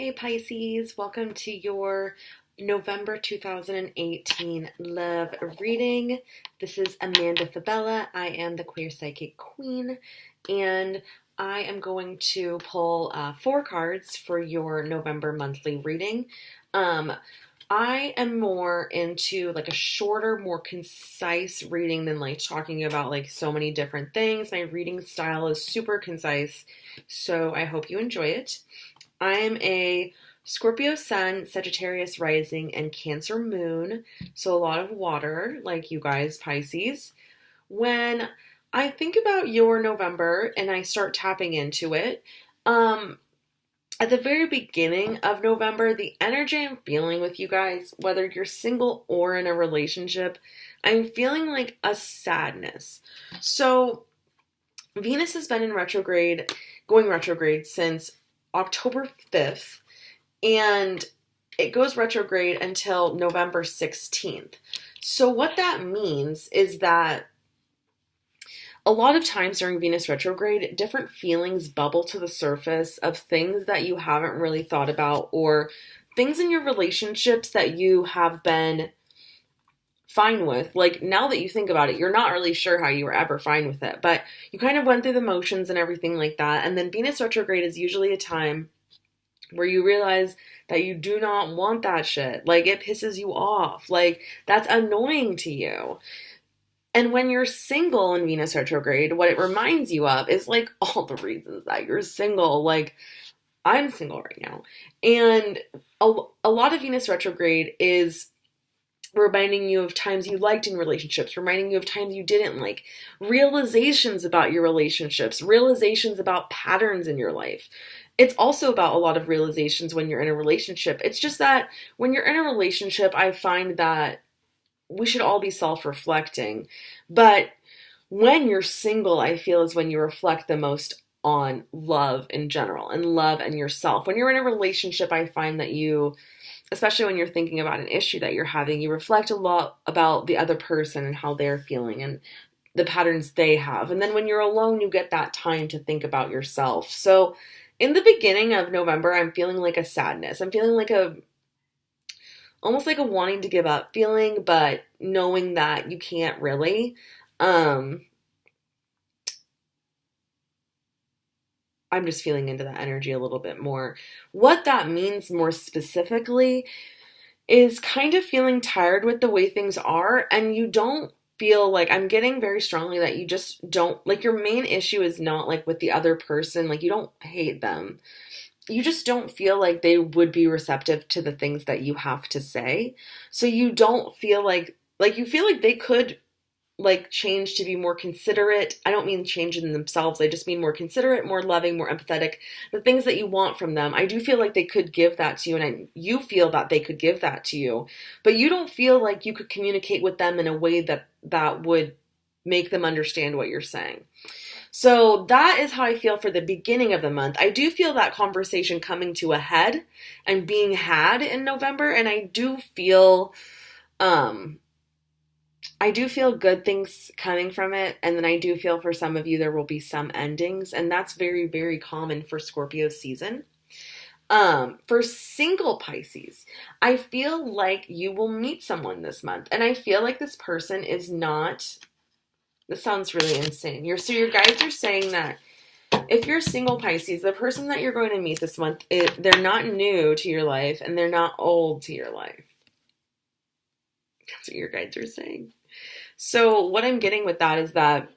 Hey Pisces, welcome to your November 2018 love reading. This is Amanda Fabella. I am the Queer Psychic Queen, and I am going to pull 4 cards for your November monthly reading. I am more into like a shorter, more concise reading than like talking about like so many different things. My reading style is super concise, so I hope you enjoy it. I'm a Scorpio sun, Sagittarius rising, and Cancer moon. So a lot of water, like you guys, Pisces. When I think about your November and I start tapping into it, at the very beginning of November, the energy I'm feeling with you guys, whether you're single or in a relationship, I'm feeling like a sadness. So Venus has been in retrograde, going retrograde since October 5th, and it goes retrograde until November 16th. So what that means is that a lot of times during Venus retrograde, different feelings bubble to the surface of things that you haven't really thought about, or things in your relationships that you have been fine with. Like, now that you think about it, you're not really sure how you were ever fine with it, but you kind of went through the motions and everything like that. And then Venus retrograde is usually a time where you realize that you do not want that shit. Like, it pisses you off. Like, that's annoying to you. And when you're single in Venus retrograde, what it reminds you of is like all the reasons that you're single. Like, I'm single right now. And a lot of Venus retrograde is reminding you of times you liked in relationships, reminding you of times you didn't like, realizations about your relationships, realizations about patterns in your life. It's also about a lot of realizations when you're in a relationship. It's just that when you're in a relationship, I find that we should all be self-reflecting. But when you're single, I feel is when you reflect the most on love in general and love and yourself. When you're in a relationship, I find that you, especially when you're thinking about an issue that you're having, you reflect a lot about the other person and how they're feeling and the patterns they have. And then when you're alone, you get that time to think about yourself. So in the beginning of November, I'm feeling like a sadness. I'm feeling like almost like a wanting to give up feeling, but knowing that you can't really. I'm just feeling into that energy a little bit more. What that means more specifically is kind of feeling tired with the way things are, and you don't feel like, I'm getting very strongly that you just don't, like, your main issue is not like with the other person, like you don't hate them. You just don't feel like they would be receptive to the things that you have to say. So you don't feel like you feel like they could like change to be more considerate. I don't mean change in themselves. I just mean more considerate, more loving, more empathetic. The things that you want from them, I do feel like they could give that to you, and you feel that they could give that to you. But you don't feel like you could communicate with them in a way that would make them understand what you're saying. So that is how I feel for the beginning of the month. I do feel that conversation coming to a head and being had in November, and I do feel good things coming from it, and then I do feel for some of you there will be some endings, and that's very, very common for Scorpio season. For single Pisces, I feel like you will meet someone this month, and I feel like this person is not, this sounds really insane. Your guides are saying that if you're single Pisces, the person that you're going to meet this month, they're not new to your life, and they're not old to your life. That's what your guides are saying. So what I'm getting with that is that,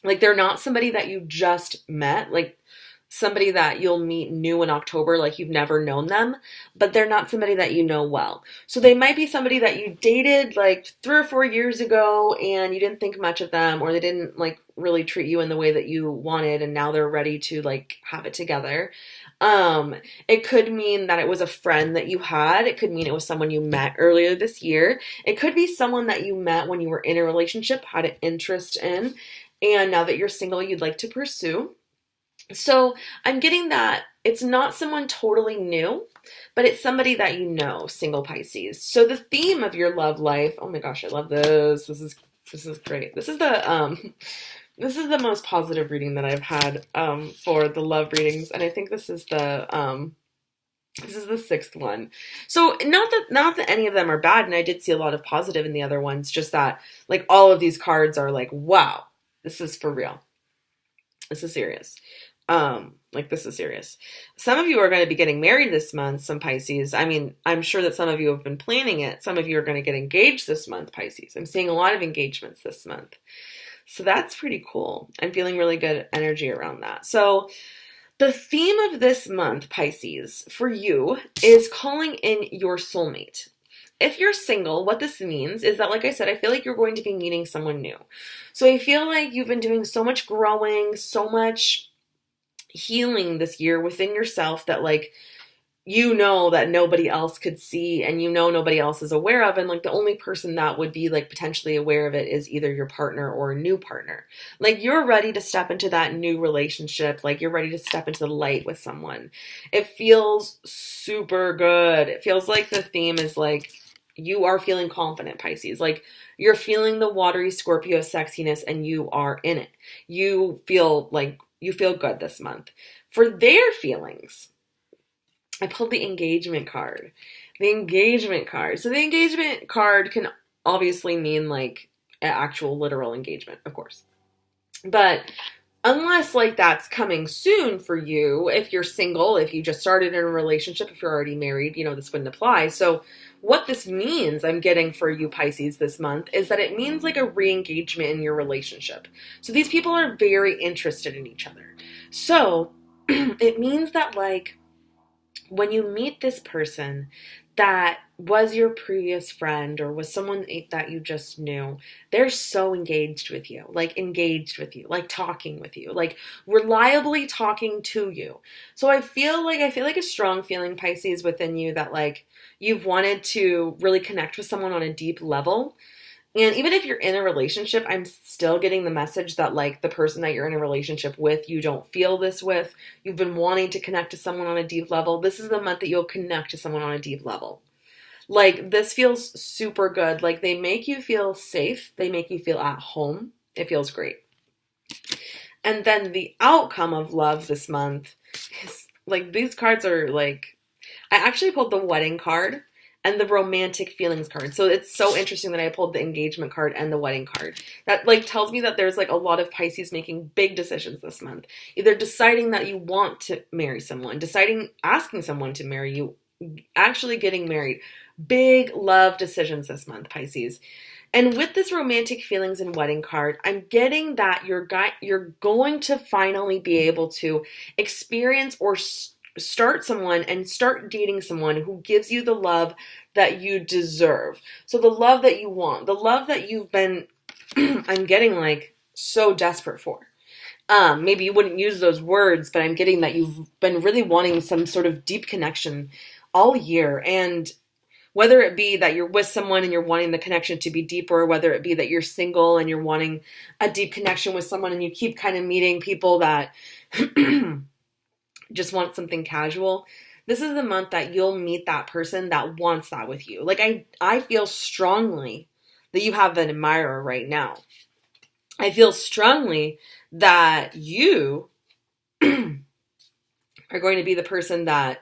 like, they're not somebody that you just met, like somebody that you'll meet new in October, like you've never known them, but they're not somebody that you know well. So they might be somebody that you dated like 3 or 4 years ago and you didn't think much of them, or they didn't like really treat you in the way that you wanted, and now they're ready to like have it together. It could mean that it was a friend that you had. It could mean it was someone you met earlier this year. It could be someone that you met when you were in a relationship, had an interest in, and now that you're single, you'd like to pursue. So I'm getting that it's not someone totally new, but it's somebody that you know, single Pisces. So the theme of your love life, oh my gosh, I love this. This is great. This is the most positive reading that I've had for the love readings, and I think this is the This is the sixth one. So not that any of them are bad, and I did see a lot of positive in the other ones, just that like all of these cards are like, wow, this is for real. This is serious. Like this is serious. Some of you are going to be getting married this month, some Pisces. I mean, I'm sure that some of you have been planning it. Some of you are going to get engaged this month, Pisces. I'm seeing a lot of engagements this month. So that's pretty cool. I'm feeling really good energy around that. So the theme of this month, Pisces, for you is calling in your soulmate. If you're single, what this means is that, like I said, I feel like you're going to be meeting someone new. So I feel like you've been doing so much growing, so much healing this year within yourself that like you know that nobody else could see and you know nobody else is aware of, and like the only person that would be like potentially aware of it is either your partner or a new partner. Like you're ready to step into that new relationship, like you're ready to step into the light with someone. It feels super good. It feels like the theme is like you are feeling confident, Pisces. Like you're feeling the watery Scorpio sexiness and you are in it. You feel good this month. For their feelings, I pulled the engagement card. The engagement card. So the engagement card can obviously mean like an actual literal engagement, of course. But unless like that's coming soon for you, if you're single, if you just started in a relationship, if you're already married, this wouldn't apply. So what this means I'm getting for you Pisces this month is that it means like a re-engagement in your relationship. So these people are very interested in each other. So it means that like when you meet this person that was your previous friend or was someone that you just knew, they're so engaged with you, like talking with you, like reliably talking to you. So I feel like a strong feeling, Pisces, within you that like you've wanted to really connect with someone on a deep level. And even if you're in a relationship, I'm still getting the message that like the person that you're in a relationship with, you don't feel this with. You've been wanting to connect to someone on a deep level. This is the month that you'll connect to someone on a deep level. Like this feels super good. Like they make you feel safe. They make you feel at home. It feels great. And then the outcome of love this month is like these cards are like, I actually pulled the wedding card and the romantic feelings card. So it's so interesting that I pulled the engagement card and the wedding card. That like tells me that there's like a lot of Pisces making big decisions this month. Either deciding that you want to marry someone, asking someone to marry you, actually getting married. Big love decisions this month, Pisces. And with this romantic feelings and wedding card, I'm getting that you're going to finally be able to experience or start someone and start dating someone who gives you the love that you deserve. So the love that you want, the love that you've been, I'm getting like so desperate for. Maybe you wouldn't use those words, but I'm getting that you've been really wanting some sort of deep connection all year. And whether it be that you're with someone and you're wanting the connection to be deeper, whether it be that you're single and you're wanting a deep connection with someone and you keep kind of meeting people that just want something casual, this is the month that you'll meet that person that wants that with you. Like I feel strongly that you have an admirer right now. I feel strongly that you are going to be the person that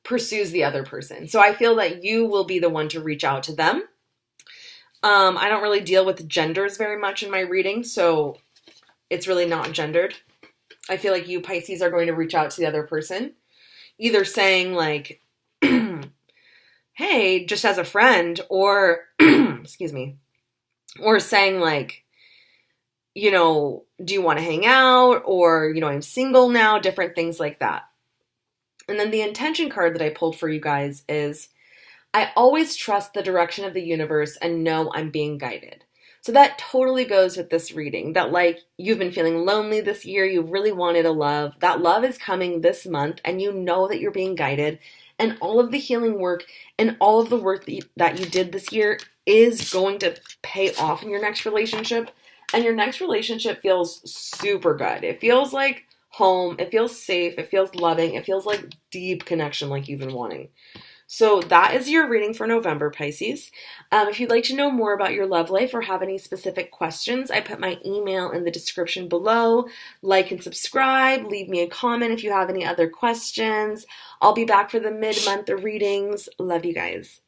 pursues the other person. So I feel that you will be the one to reach out to them. I don't really deal with genders very much in my reading, so it's really not gendered. I feel like you Pisces are going to reach out to the other person, either saying like, hey, just as a friend, or, excuse me, or saying like, do you want to hang out? Or, I'm single now, different things like that. And then the intention card that I pulled for you guys is, I always trust the direction of the universe and know I'm being guided. So that totally goes with this reading, that like you've been feeling lonely this year, you really wanted a love. That love is coming this month and you know that you're being guided, and all of the healing work and all of the work that you did this year is going to pay off in your next relationship. And your next relationship feels super good. It feels like home. It feels safe. It feels loving. It feels like deep connection like you've been wanting. So that is your reading for November, Pisces. If you'd like to know more about your love life or have any specific questions, I put my email in the description below. Like and subscribe. Leave me a comment if you have any other questions. I'll be back for the mid-month readings. Love you guys.